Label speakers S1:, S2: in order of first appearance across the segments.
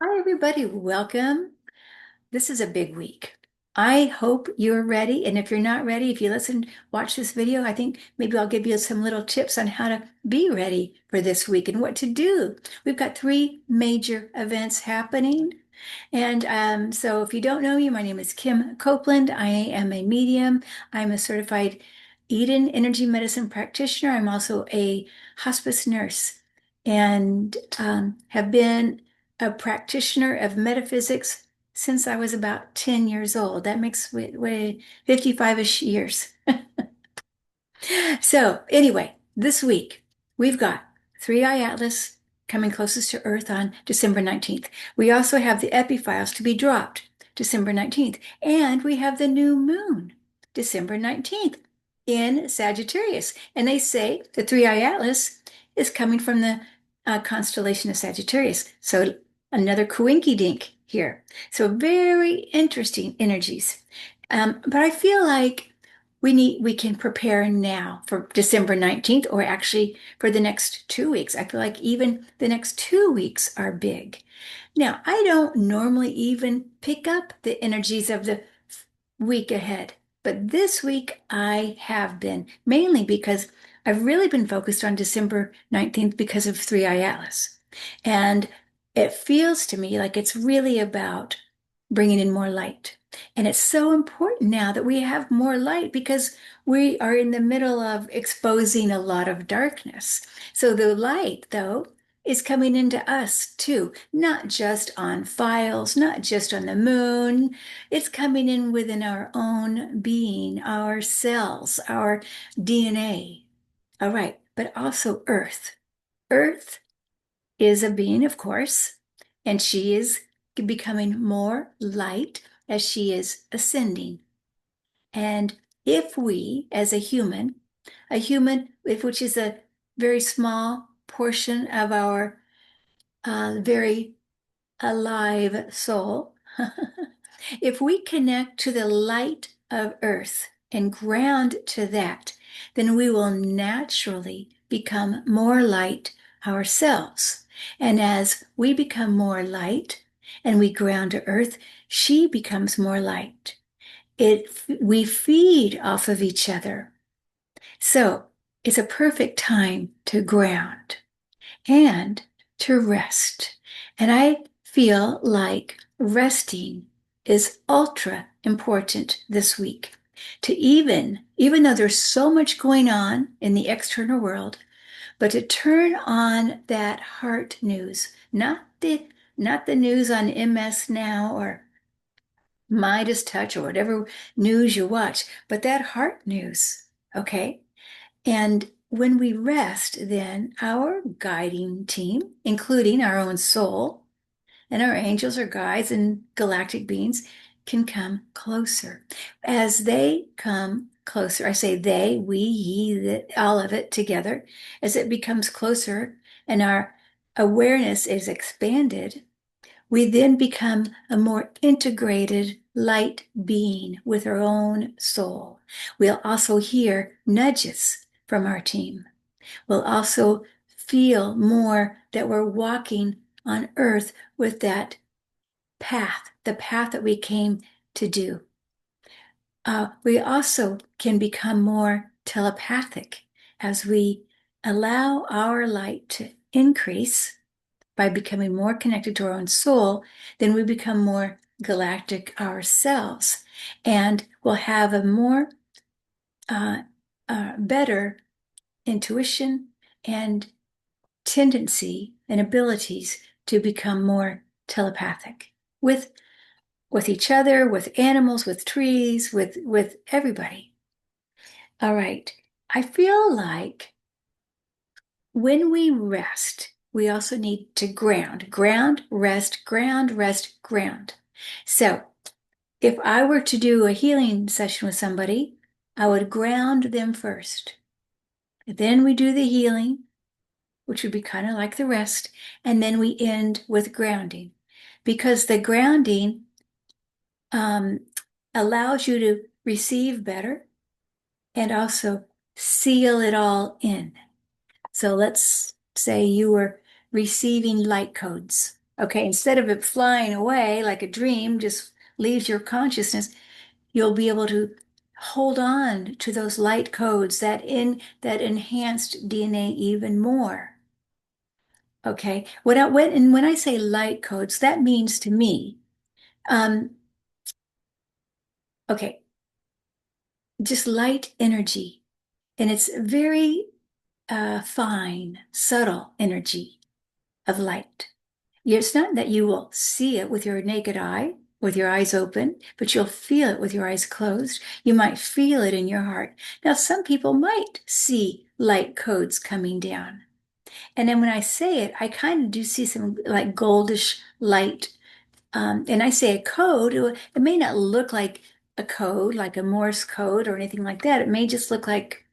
S1: Hi, everybody. Welcome. This is a big week. I hope you're ready. And if you're not ready, if you watch this video, I think maybe I'll give you some little tips on how to be ready for this week and what to do. We've got three major events happening. And so if you don't know me, my name is Kim Copeland. I am a medium. I'm a certified Eden energy medicine practitioner. I'm also a hospice nurse and have been a practitioner of metaphysics since I was about 10 years old. That makes 55-ish years. So anyway, this week we've got Three Eye Atlas coming closest to Earth on December 19th. We also have the epiphiles to be dropped December 19th. And we have the new moon December 19th in Sagittarius. And they say the Three Eye Atlas is coming from the constellation of Sagittarius. So another coinky dink here. So very interesting energies. But I feel like we can prepare now for December 19th, or actually for the next 2 weeks. I feel like even the next 2 weeks are big. Now, I don't normally even pick up the energies of the week ahead, but this week I have been, mainly because I've really been focused on December 19th because of Three Eye Atlas. And it feels to me like it's really about bringing in more light. And it's so important now that we have more light because we are in the middle of exposing a lot of darkness. So the light, though, is coming into us too, not just on files, not just on the moon. It's coming in within our own being, our cells, our DNA. All right, but also Earth. Earth is a being, of course, and she is becoming more light as she is ascending. And if we, as a human, which is a very small portion of our very alive soul, if we connect to the light of Earth and ground to that, then we will naturally become more light ourselves. And as we become more light and we ground to Earth, she becomes more light. We feed off of each other. So it's a perfect time to ground and to rest. And I feel like resting is ultra important this week. To even though there's so much going on in the external world, but to turn on that heart news, not the news on MS Now or Midas Touch or whatever news you watch, but that heart news, okay? And when we rest, then our guiding team, including our own soul and our angels or guides and galactic beings, can come closer. As they come closer, I say they, we, ye, all of it together, as it becomes closer and our awareness is expanded, we then become a more integrated light being with our own soul. We'll also hear nudges from our team. We'll also feel more that we're walking on earth with that path, the path that we came to do. We also can become more telepathic as we allow our light to increase by becoming more connected to our own soul. Then we become more galactic ourselves and we'll have a more better intuition and tendency and abilities to become more telepathic with each other, with animals, with trees, with everybody. All right. I feel like when we rest, we also need to ground. Ground, rest, ground, rest, ground. So if I were to do a healing session with somebody, I would ground them first. Then we do the healing, which would be kind of like the rest, and then we end with grounding. Because the grounding um, allows you to receive better and also seal it all in. So let's say you were receiving light codes. Okay, instead of it flying away like a dream, just leaves your consciousness, you'll be able to hold on to those light codes that enhanced DNA even more. Okay, when I say light codes, that means to me, um, okay, just light energy, and it's very fine, subtle energy of light. It's not that you will see it with your naked eye, with your eyes open, but you'll feel it with your eyes closed. You might feel it in your heart. Now, some people might see light codes coming down. And then when I say it, I kind of do see some like goldish light. And I say a code, it may not look like a code, like a Morse code or anything like that. It may just look like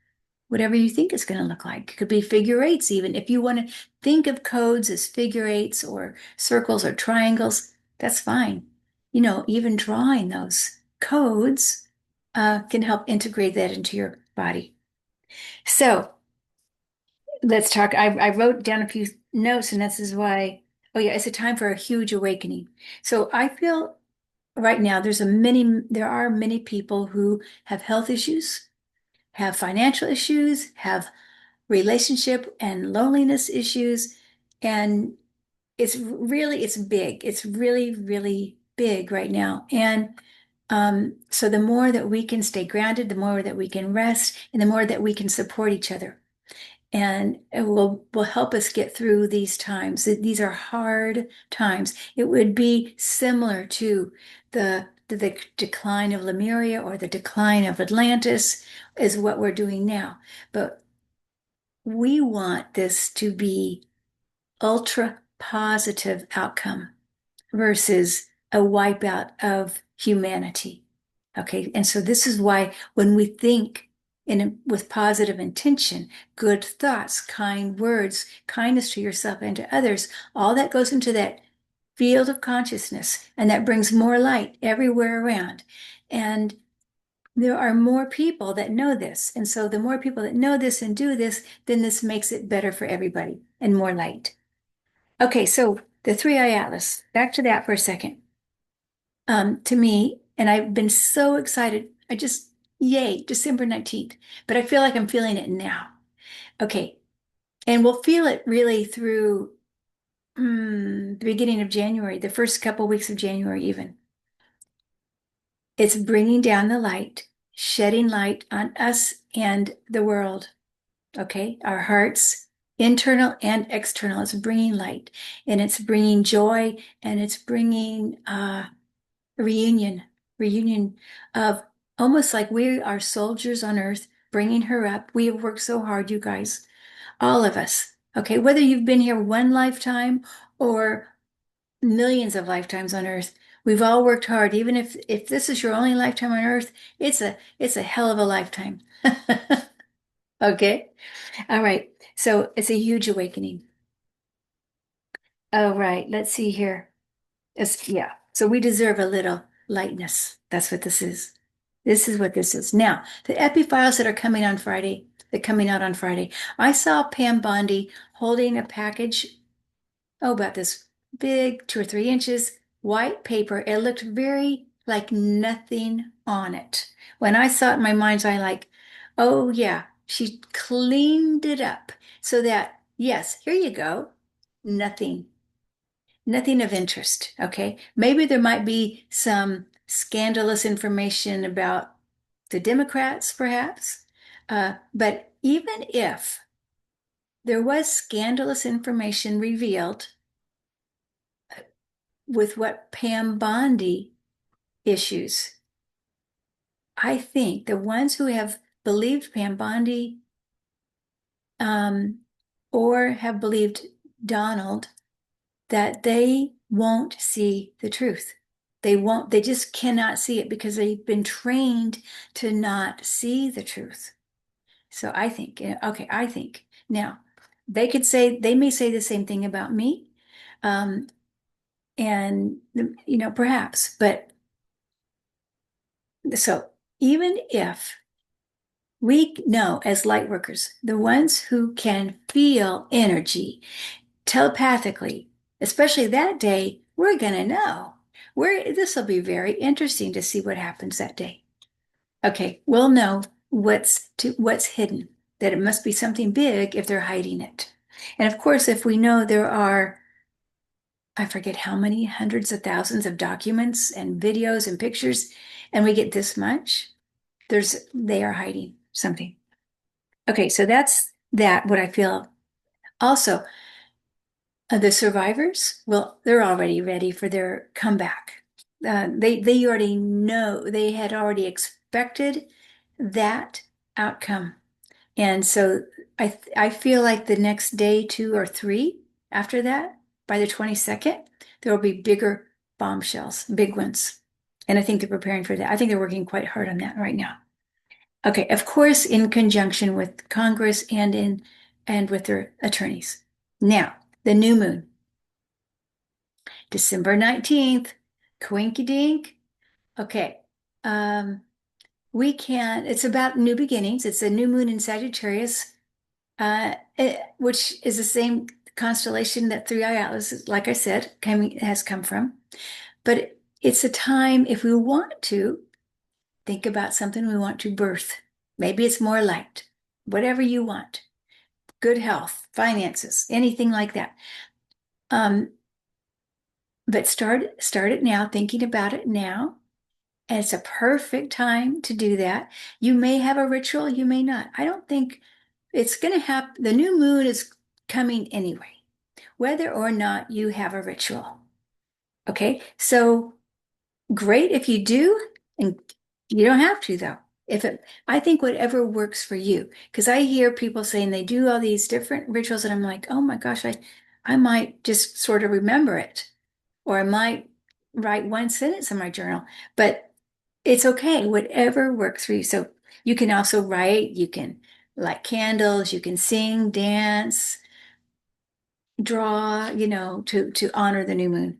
S1: whatever you think it's going to look like. It could be figure eights, even. If you want to think of codes as figure eights or circles or triangles, that's fine. Even drawing those codes can help integrate that into your body. So let's talk. I wrote down a few notes, and this is why, oh, yeah, it's a time for a huge awakening. So I feel right now there are many people who have health issues, have financial issues, have relationship and loneliness issues. And it's big. It's really, really big right now. And so the more that we can stay grounded, the more that we can rest, and the more that we can support each other. And it will help us get through these times. These are hard times. It would be similar to the decline of Lemuria or the decline of Atlantis is what we're doing now. But we want this to be ultra positive outcome versus a wipeout of humanity. Okay. And so this is why when we think with positive intention, good thoughts, kind words, kindness to yourself and to others, all that goes into that field of consciousness, and that brings more light everywhere around. And there are more people that know this. And so the more people that know this and do this, then this makes it better for everybody and more light. Okay, so the three eye atlas, back to that for a second. To me, and I've been so excited. Yay, December 19th. But I feel like I'm feeling it now. Okay, and we'll feel it really through the beginning of January, the first couple weeks of January, even. It's bringing down the light, shedding light on us and the world. Okay, our hearts, internal and external, it's bringing light, and it's bringing joy, and it's bringing reunion, reunion of almost like we are soldiers on earth, bringing her up. We have worked so hard, you guys, all of us. Okay, whether you've been here one lifetime or millions of lifetimes on earth, we've all worked hard. Even if this is your only lifetime on earth, it's a hell of a lifetime. Okay. All right. So it's a huge awakening. All right. Let's see here. Yeah. So we deserve a little lightness. That's what this is. This is what this is. Now, the epi-files that are coming on Friday, they're coming out on Friday. I saw Pam Bondi holding a package, about this big, 2 or 3 inches, white paper. It looked very like nothing on it. When I saw it in my mind's eye, like, oh yeah, she cleaned it up so that, yes, here you go. Nothing, nothing of interest. Okay. Maybe there might be some scandalous information about the Democrats, perhaps. But even if there was scandalous information revealed with what Pam Bondi issues, I think the ones who have believed Pam Bondi um, or have believed Donald, that they won't see the truth. They just cannot see it because they've been trained to not see the truth. So I think, okay, I think now they may say the same thing about me. Um, and, perhaps, but so even if we know as light workers, the ones who can feel energy telepathically, especially that day, we're going to know. This will be very interesting to see what happens that day. Okay, we'll know what's hidden, that it must be something big if they're hiding it. And of course, if we know there are, I forget how many hundreds of thousands of documents and videos and pictures, and we get this much, they are hiding something. Okay, so that's what I feel. Also, the survivors, well, they're already ready for their comeback. They already know, they had already expected that outcome. And so I feel like the next day, 2 or 3 after that, by the 22nd, there will be bigger bombshells, big ones. And I think they're preparing for that. I think they're working quite hard on that right now. Okay, of course, in conjunction with Congress and with their attorneys. Now, the new moon, December 19th, Quinky Dink. Okay. Um, it's about new beginnings. It's a new moon in Sagittarius, which is the same constellation that Three Eye Atlas, like I said, has come from. But it's a time, if we want to, think about something we want to birth. Maybe it's more light, whatever you want, good health, finances, anything like that. But start it now, thinking about it now. And it's a perfect time to do that. You may have a ritual, you may not. I don't think it's going to happen. The new moon is coming anyway, whether or not you have a ritual. Okay, so great if you do, and you don't have to though. I think whatever works for you, because I hear people saying they do all these different rituals, and I'm like, oh my gosh, I might just sort of remember it, or I might write one sentence in my journal, but it's okay, whatever works for you. So you can also write, you can light candles, you can sing, dance, draw, to honor the new moon.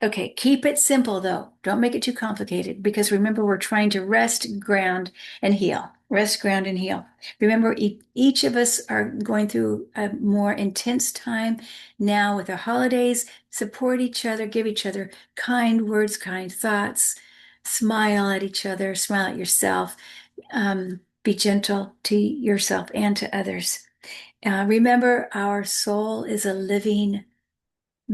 S1: Okay, keep it simple though. Don't make it too complicated because remember, we're trying to rest, ground, and heal. Rest, ground, and heal. Remember, each of us are going through a more intense time now with the holidays. Support each other, give each other kind words, kind thoughts, smile at each other, smile at yourself. Be gentle to yourself and to others. Remember, our soul is a living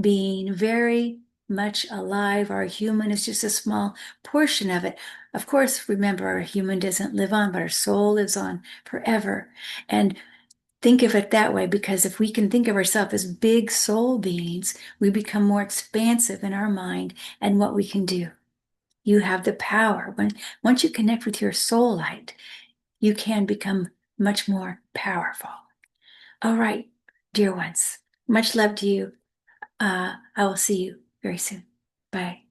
S1: being, very much alive. Our human is just a small portion of it. Of course, remember, our human doesn't live on, but our soul lives on forever. And think of it that way, because if we can think of ourselves as big soul beings, we become more expansive in our mind and what we can do. You have the power. Once you connect with your soul light, you can become much more powerful. All right, dear ones, much love to you. I will see you very soon. Bye.